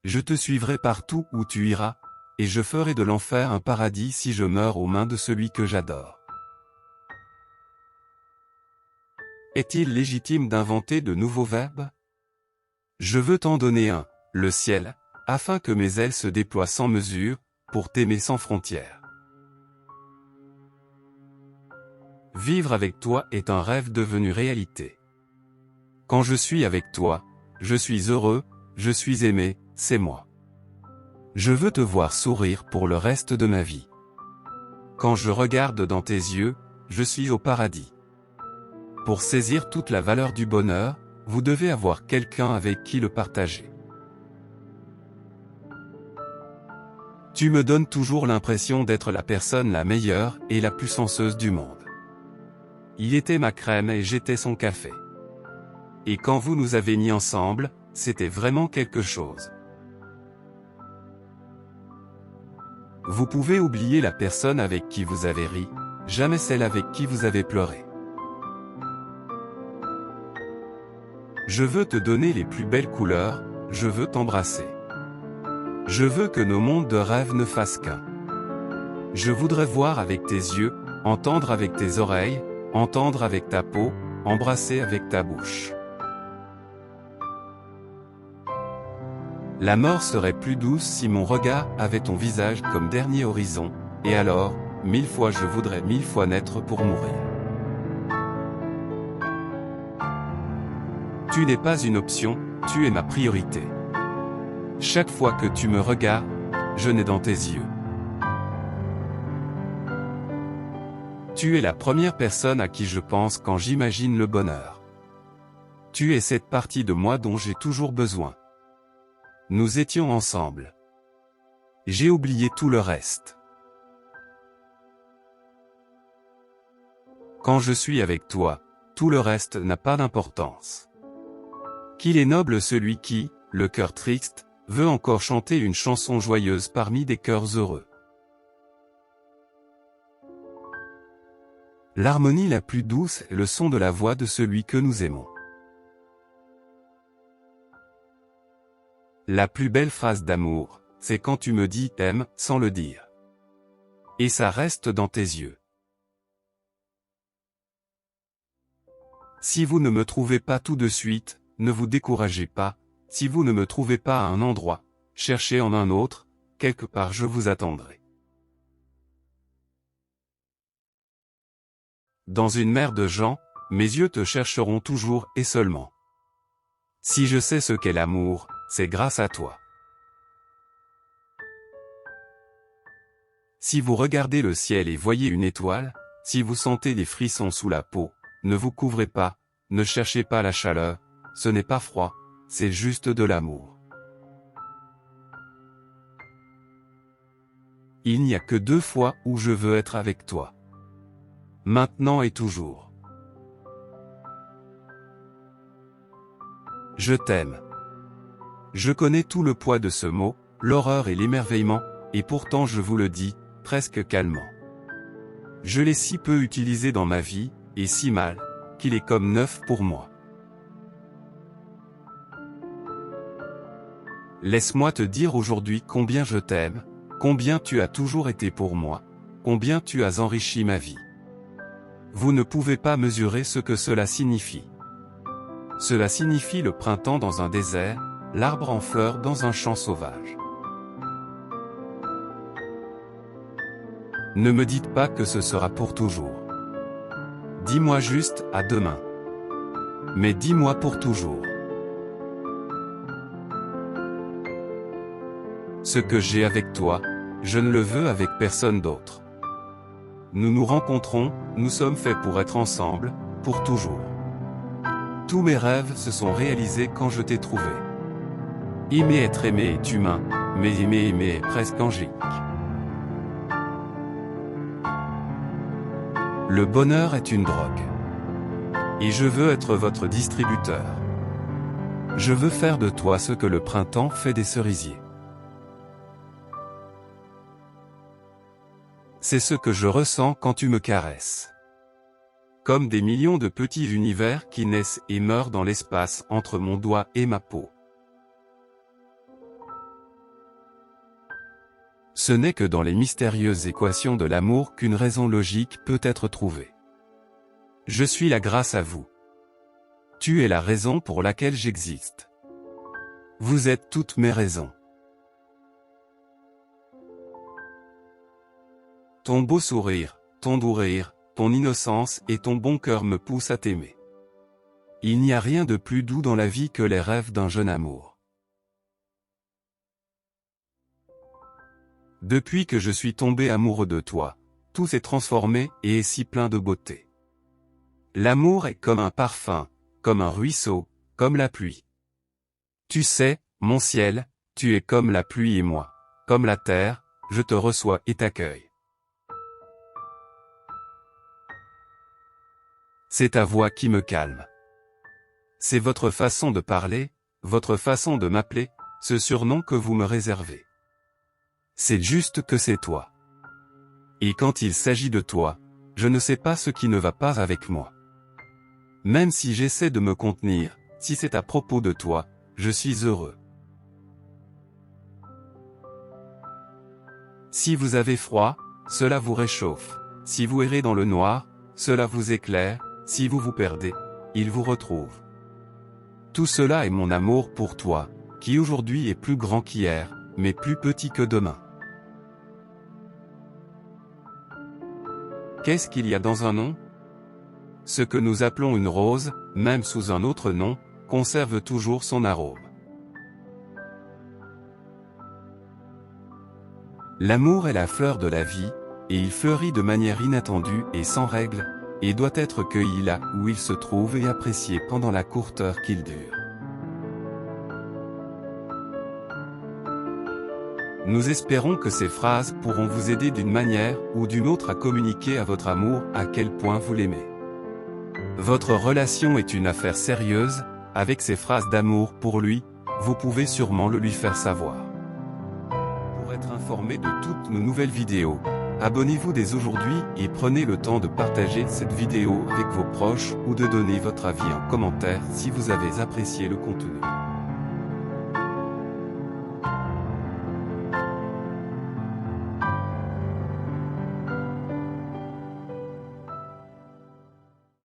Je te suivrai partout où tu iras, et je ferai de l'enfer un paradis si je meurs aux mains de celui que j'adore. Est-il légitime d'inventer de nouveaux verbes? Je veux t'en donner un, le ciel, afin que mes ailes se déploient sans mesure, pour t'aimer sans frontières. Vivre avec toi est un rêve devenu réalité. Quand je suis avec toi, je suis heureux, je suis aimé, c'est moi. Je veux te voir sourire pour le reste de ma vie. Quand je regarde dans tes yeux, je suis au paradis. Pour saisir toute la valeur du bonheur, vous devez avoir quelqu'un avec qui le partager. Tu me donnes toujours l'impression d'être la personne la meilleure et la plus senseuse du monde. Il était ma crème et j'étais son café. Et quand vous nous avez mis ensemble, c'était vraiment quelque chose. Vous pouvez oublier la personne avec qui vous avez ri, jamais celle avec qui vous avez pleuré. Je veux te donner les plus belles couleurs, je veux t'embrasser. Je veux que nos mondes de rêve ne fassent qu'un. Je voudrais voir avec tes yeux, entendre avec tes oreilles, entendre avec ta peau, embrasser avec ta bouche. La mort serait plus douce si mon regard avait ton visage comme dernier horizon, et alors, 1000 fois je voudrais 1000 fois naître pour mourir. Tu n'es pas une option, tu es ma priorité. Chaque fois que tu me regardes, je nais dans tes yeux. Tu es la première personne à qui je pense quand j'imagine le bonheur. Tu es cette partie de moi dont j'ai toujours besoin. Nous étions ensemble. J'ai oublié tout le reste. Quand je suis avec toi, tout le reste n'a pas d'importance. Qu'il est noble celui qui, le cœur triste, veut encore chanter une chanson joyeuse parmi des cœurs heureux. L'harmonie la plus douce est le son de la voix de celui que nous aimons. La plus belle phrase d'amour, c'est quand tu me dis « t'aime » sans le dire. Et ça reste dans tes yeux. Si vous ne me trouvez pas tout de suite, ne vous découragez pas, si vous ne me trouvez pas à un endroit, cherchez en un autre, quelque part je vous attendrai. Dans une mer de gens, mes yeux te chercheront toujours et seulement. Si je sais ce qu'est l'amour, c'est grâce à toi. Si vous regardez le ciel et voyez une étoile, si vous sentez des frissons sous la peau, ne vous couvrez pas, ne cherchez pas la chaleur, ce n'est pas froid, c'est juste de l'amour. Il n'y a que 2 fois où je veux être avec toi. Maintenant et toujours. Je t'aime. Je connais tout le poids de ce mot, l'horreur et l'émerveillement, et pourtant je vous le dis, presque calmement. Je l'ai si peu utilisé dans ma vie, et si mal, qu'il est comme neuf pour moi. Laisse-moi te dire aujourd'hui combien je t'aime, combien tu as toujours été pour moi, combien tu as enrichi ma vie. Vous ne pouvez pas mesurer ce que cela signifie. Cela signifie le printemps dans un désert, l'arbre en fleurs dans un champ sauvage. Ne me dites pas que ce sera pour toujours. Dis-moi juste à demain. Mais dis-moi pour toujours. Ce que j'ai avec toi, je ne le veux avec personne d'autre. Nous nous rencontrons, nous sommes faits pour être ensemble, pour toujours. Tous mes rêves se sont réalisés quand je t'ai trouvé. Aimer être aimé est humain, mais aimer est presque angélique. Le bonheur est une drogue. Et je veux être votre distributeur. Je veux faire de toi ce que le printemps fait des cerisiers. C'est ce que je ressens quand tu me caresses. Comme des millions de petits univers qui naissent et meurent dans l'espace entre mon doigt et ma peau. Ce n'est que dans les mystérieuses équations de l'amour qu'une raison logique peut être trouvée. Je suis la grâce à vous. Tu es la raison pour laquelle j'existe. Vous êtes toutes mes raisons. Ton beau sourire, ton doux rire, ton innocence et ton bon cœur me poussent à t'aimer. Il n'y a rien de plus doux dans la vie que les rêves d'un jeune amour. Depuis que je suis tombé amoureux de toi, tout s'est transformé et est si plein de beauté. L'amour est comme un parfum, comme un ruisseau, comme la pluie. Tu sais, mon ciel, tu es comme la pluie et moi, comme la terre, je te reçois et t'accueille. C'est ta voix qui me calme. C'est votre façon de parler, votre façon de m'appeler, ce surnom que vous me réservez. C'est juste que c'est toi. Et quand il s'agit de toi, je ne sais pas ce qui ne va pas avec moi. Même si j'essaie de me contenir, si c'est à propos de toi, je suis heureux. Si vous avez froid, cela vous réchauffe. Si vous errez dans le noir, cela vous éclaire. Si vous vous perdez, il vous retrouve. Tout cela est mon amour pour toi, qui aujourd'hui est plus grand qu'hier, mais plus petit que demain. Qu'est-ce qu'il y a dans un nom? Ce que nous appelons une rose, même sous un autre nom, conserve toujours son arôme. L'amour est la fleur de la vie, et il fleurit de manière inattendue et sans règle, et doit être cueilli là où il se trouve et apprécié pendant la courte heure qu'il dure. Nous espérons que ces phrases pourront vous aider d'une manière ou d'une autre à communiquer à votre amour à quel point vous l'aimez. Votre relation est une affaire sérieuse, avec ces phrases d'amour pour lui, vous pouvez sûrement le lui faire savoir. Pour être informé de toutes nos nouvelles vidéos, abonnez-vous dès aujourd'hui et prenez le temps de partager cette vidéo avec vos proches ou de donner votre avis en commentaire si vous avez apprécié le contenu.